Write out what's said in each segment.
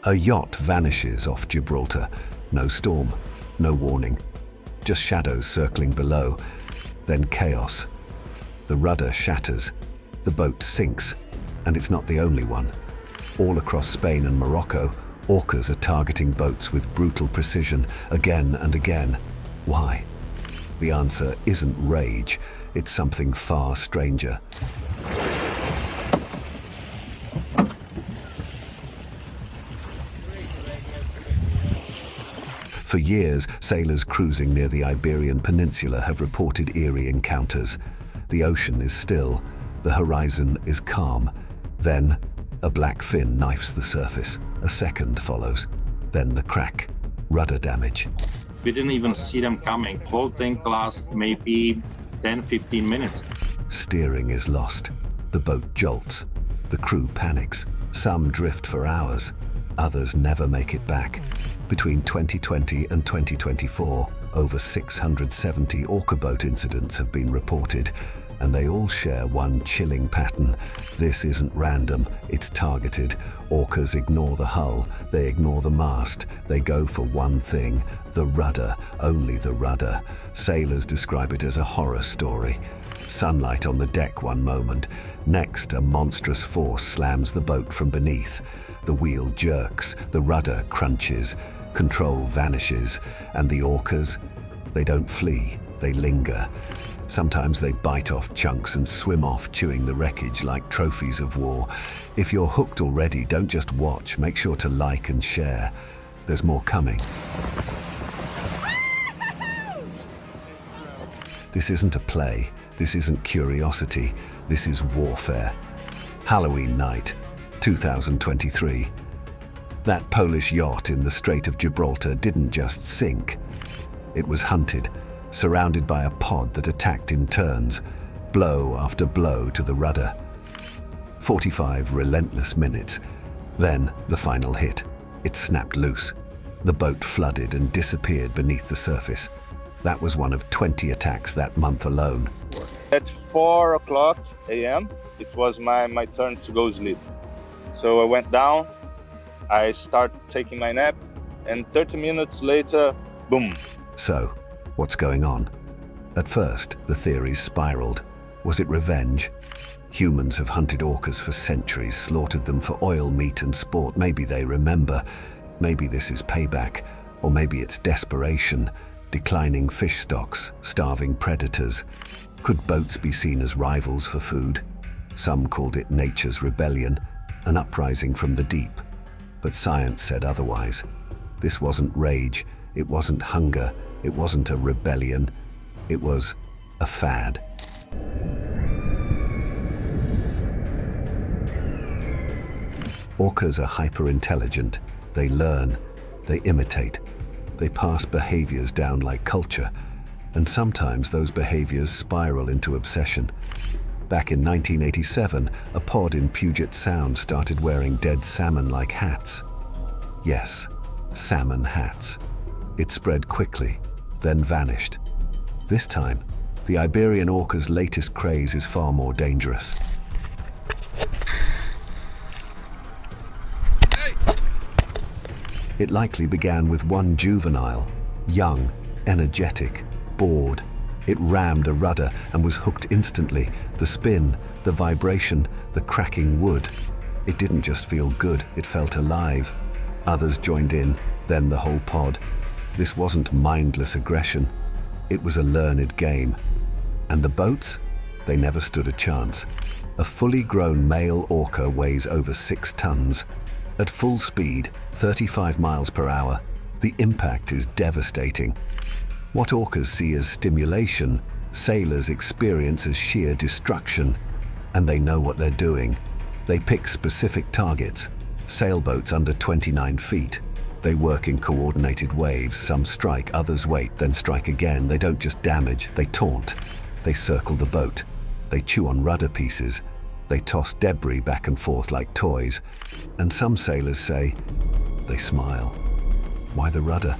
A yacht vanishes off Gibraltar. No storm, no warning. Just shadows circling below. Then chaos. The rudder shatters. The boat sinks. And it's not the only one. All across Spain and Morocco, orcas are targeting boats with brutal precision, again and again. Why? The answer isn't rage. It's something far stranger. For years, sailors cruising near the Iberian Peninsula have reported eerie encounters. The ocean is still, the horizon is calm. Then, a black fin knifes the surface. A second follows. Then the crack. Rudder damage. We didn't even see them coming. The whole thing lasts maybe 10-15 minutes. Steering is lost. The boat jolts. The crew panics. Some drift for hours. Others never make it back. Between 2020 and 2024, over 670 orca boat incidents have been reported, and they all share one chilling pattern. This isn't random, it's targeted. Orcas ignore the hull, they ignore the mast, they go for one thing, the rudder, only the rudder. Sailors describe it as a horror story. Sunlight on the deck one moment, next a monstrous force slams the boat from beneath. The wheel jerks, the rudder crunches, control vanishes, and the orcas, they don't flee, they linger. Sometimes they bite off chunks and swim off, chewing the wreckage like trophies of war. If you're hooked already, don't just watch, make sure to like and share. There's more coming. This isn't a play, this isn't curiosity, this is warfare. Halloween night, 2023. That Polish yacht in the Strait of Gibraltar didn't just sink. It was hunted, surrounded by a pod that attacked in turns, blow after blow to the rudder. 45 relentless minutes. Then the final hit. It snapped loose. The boat flooded and disappeared beneath the surface. That was one of 20 attacks that month alone. At 4 a.m., it was my turn to go sleep. So I went down, I started taking my nap, and 30 minutes later, boom. So, what's going on? At first, the theories spiraled. Was it revenge? Humans have hunted orcas for centuries, slaughtered them for oil, meat, and sport. Maybe they remember. Maybe this is payback. Or maybe it's desperation. Declining fish stocks, starving predators. Could boats be seen as rivals for food? Some called it nature's rebellion, an uprising from the deep. But science said otherwise. This wasn't rage, it wasn't hunger, it wasn't a rebellion, it was a fad. Orcas are hyper-intelligent. They learn, they imitate, they pass behaviors down like culture, and sometimes those behaviors spiral into obsession. Back in 1987, a pod in Puget Sound started wearing dead salmon-like hats. Yes, salmon hats. It spread quickly, then vanished. This time, the Iberian orca's latest craze is far more dangerous. It likely began with one juvenile, young, energetic, bored. It rammed a rudder and was hooked instantly. The spin, the vibration, the cracking wood. It didn't just feel good, it felt alive. Others joined in, then the whole pod. This wasn't mindless aggression. It was a learned game. And the boats? They never stood a chance. A fully grown male orca weighs over 6 tons. At full speed, 35 miles per hour, the impact is devastating. What orcas see as stimulation, sailors experience as sheer destruction. And they know what they're doing. They pick specific targets, sailboats under 29 feet. They work in coordinated waves. Some strike, others wait, then strike again. They don't just damage, they taunt. They circle the boat. They chew on rudder pieces. They toss debris back and forth like toys. And some sailors say, they smile. Why the rudder?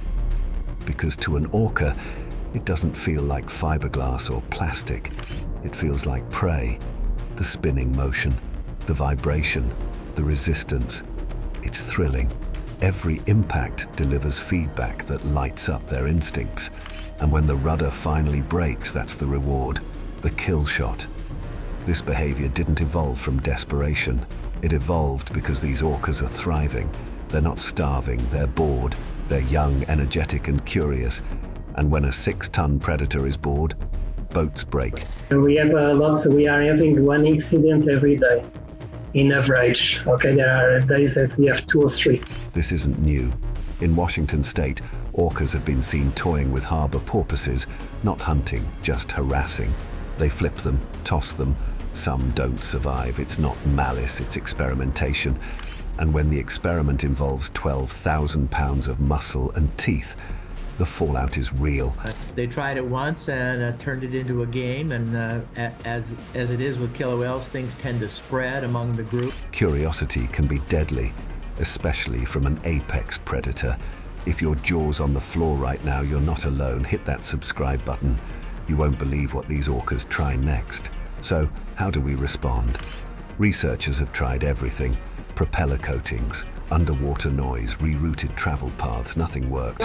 Because to an orca, it doesn't feel like fiberglass or plastic. It feels like prey. The spinning motion, the vibration, the resistance. It's thrilling. Every impact delivers feedback that lights up their instincts. And when the rudder finally breaks, that's the reward, the kill shot. This behavior didn't evolve from desperation. It evolved because these orcas are thriving. They're not starving, they're bored, they're young, energetic, and curious. And when a 6-ton predator is bored, boats break. We have we are having one incident every day, in average. Okay, there are days that we have 2 or 3. This isn't new. In Washington state, orcas have been seen toying with harbor porpoises, not hunting, just harassing. They flip them, toss them. Some don't survive. It's not malice, it's experimentation. And when the experiment involves 12,000 pounds of muscle and teeth, the fallout is real. They tried it once and turned it into a game, and as it is with killer whales, things tend to spread among the group. Curiosity can be deadly, especially from an apex predator. If your jaw's on the floor right now, you're not alone. Hit that subscribe button. You won't believe what these orcas try next. So, how do we respond? Researchers have tried everything. Propeller coatings, underwater noise, rerouted travel paths, nothing worked.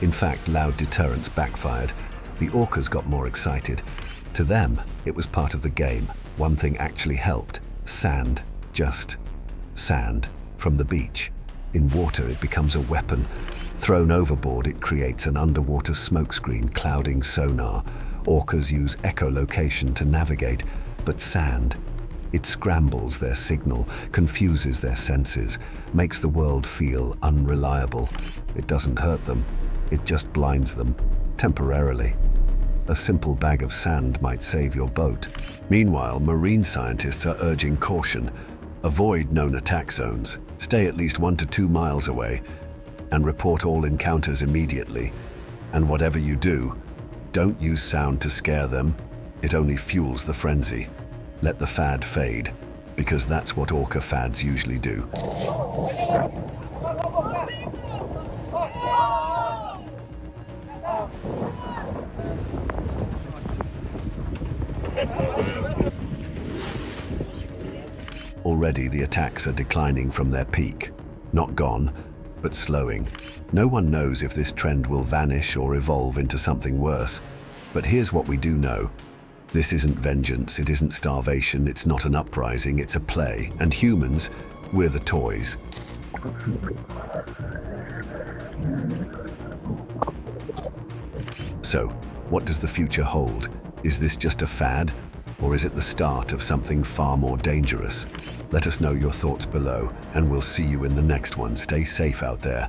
In fact, loud deterrents backfired. The orcas got more excited. To them, it was part of the game. One thing actually helped. Sand. Just sand. From the beach. In water, it becomes a weapon. Thrown overboard, it creates an underwater smokescreen clouding sonar. Orcas use echolocation to navigate, but sand, it scrambles their signal, confuses their senses, makes the world feel unreliable. It doesn't hurt them, it just blinds them, temporarily. A simple bag of sand might save your boat. Meanwhile, marine scientists are urging caution. Avoid known attack zones, stay at least 1 to 2 miles away, and report all encounters immediately. And whatever you do, don't use sound to scare them. It only fuels the frenzy. Let the fad fade, because that's what orca fads usually do. Already the attacks are declining from their peak. Not gone, but slowing. No one knows if this trend will vanish or evolve into something worse. But here's what we do know. This isn't vengeance, it isn't starvation, it's not an uprising, it's a play. And humans, we're the toys. So, what does the future hold? Is this just a fad? Or is it the start of something far more dangerous? Let us know your thoughts below, and we'll see you in the next one. Stay safe out there.